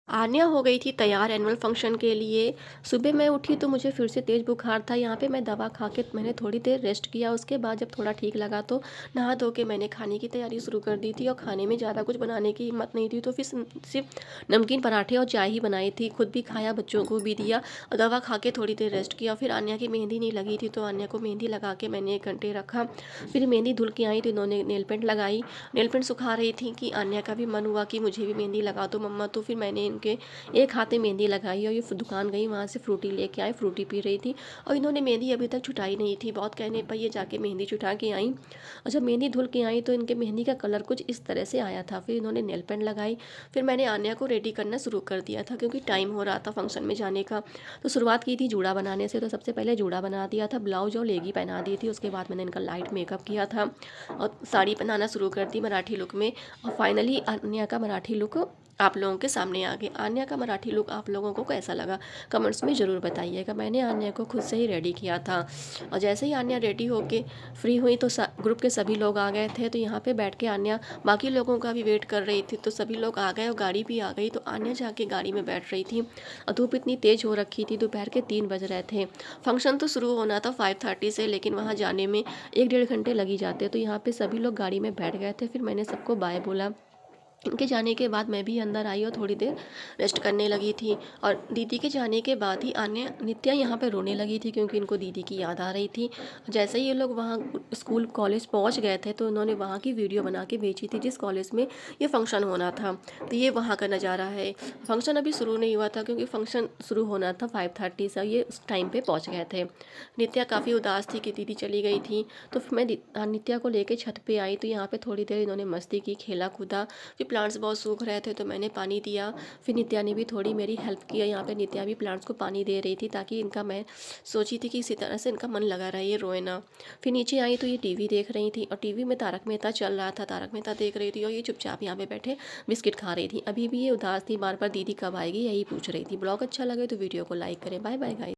आन्या हो गई थी तैयार एनुअल फंक्शन के लिए। सुबह मैं उठी तो मुझे फिर से तेज़ बुखार था। यहाँ पे मैं दवा खा के मैंने थोड़ी देर रेस्ट किया। उसके बाद जब थोड़ा ठीक लगा तो नहा धो के मैंने खाने की तैयारी शुरू कर दी थी और खाने में ज़्यादा कुछ बनाने की हिम्मत नहीं थी, तो फिर सिर्फ नमकीन पराठे और चाय ही बनाई थी। खुद भी खाया, बच्चों को भी दिया और दवा खा के थोड़ी देर रेस्ट किया। फिर आन्या की मेहंदी नहीं लगी थी, तो आन्या को मेहंदी लगा के मैंने 1 घंटे रखा। फिर मेहंदी धुल के आई तो इन्होंने नेल पेंट लगाई। नेल पेंट सुखा रही थी कि आन्या का भी मन हुआ कि मुझे भी मेहंदी लगा दो मम्मा, तो फिर मैंने इनके एक हाथ में मेहंदी लगाई और ये दुकान गई, वहाँ से फ्रूटी लेके आए, फ्रूटी पी रही थी और इन्होंने मेहंदी अभी तक छुटाई नहीं थी। बहुत कहने पर ये जाके मेहंदी छुटा के आई और जब मेहंदी धुल के आई तो इनके मेहंदी का कलर कुछ इस तरह से आया था। फिर इन्होंने नेल पेंट लगाई। फिर मैंने आन्या को रेडी करना शुरू कर दिया था क्योंकि टाइम हो रहा था फंक्शन में जाने का। तो शुरुआत की थी जूड़ा बनाने से, तो सबसे पहले जूड़ा बना दिया था, ब्लाउज और लेगी पहना दी थी। उसके बाद मैंने इनका लाइट मेकअप किया था और साड़ी पहनाना शुरू कर दी मराठी लुक में। और फाइनली आन्या का मराठी लुक आप लोगों के सामने आ गया। आन्या का मराठी लुक आप लोगों को कैसा लगा कमेंट्स में ज़रूर बताइएगा। मैंने आन्या को खुद से ही रेडी किया था और जैसे ही आन्या रेडी होके फ्री हुई तो ग्रुप के सभी लोग आ गए थे। तो यहाँ पे बैठ के आन्या बाकी लोगों का भी वेट कर रही थी, तो सभी लोग आ गए और गाड़ी भी आ गई। तो आन्या जाके गाड़ी में बैठ रही थी और धूप इतनी तेज़ हो रखी थी, दोपहर के 3 बज रहे थे। फंक्शन तो शुरू होना था 5:30 से, लेकिन वहाँ जाने में 1 डेढ़ घंटे लग ही जाते। तो यहाँ पे सभी लोग गाड़ी में बैठ गए थे। फिर मैंने सबको बाय बोला। इनके जाने के बाद मैं भी अंदर आई और थोड़ी देर रेस्ट करने लगी थी। और दीदी के जाने के बाद ही नित्या यहाँ पे रोने लगी थी क्योंकि इनको दीदी की याद आ रही थी। जैसे ही ये लोग वहाँ स्कूल कॉलेज पहुँच गए थे तो उन्होंने वहाँ की वीडियो बना के भेजी थी जिस कॉलेज में ये फंक्शन होना था। तो ये वहाँ का नज़ारा है। फंक्शन अभी शुरू नहीं हुआ था क्योंकि फंक्शन शुरू होना था 5:30 से, ये उस टाइम पे पहुँच गए थे। नित्या काफ़ी उदास थी कि दीदी चली गई थी। तो फिर मैं नित्या को लेके छत पे आई तो यहाँ पे थोड़ी देर इन्होंने मस्ती की, खेला कूदा। फिर प्लांट्स बहुत सूख रहे थे तो मैंने पानी दिया। फिर नित्या ने भी थोड़ी मेरी हेल्प किया। यहाँ पे नित्या भी प्लांट्स को पानी दे रही थी ताकि इनका, मैं सोची थी कि इसी तरह से इनका मन लगा रहे, ये रोए ना। फिर नीचे आई तो ये टीवी देख रही थी और टीवी में तारक मेहता चल रहा था, तारक मेहता देख रही थी और ये चुपचाप यहाँ पे बैठे बिस्किट खा रही थी। अभी भी ये उदास थी, बार बार दीदी कब आएगी यही पूछ रही थी। ब्लॉग अच्छा लगे तो वीडियो को लाइक करें। Bye bye guys.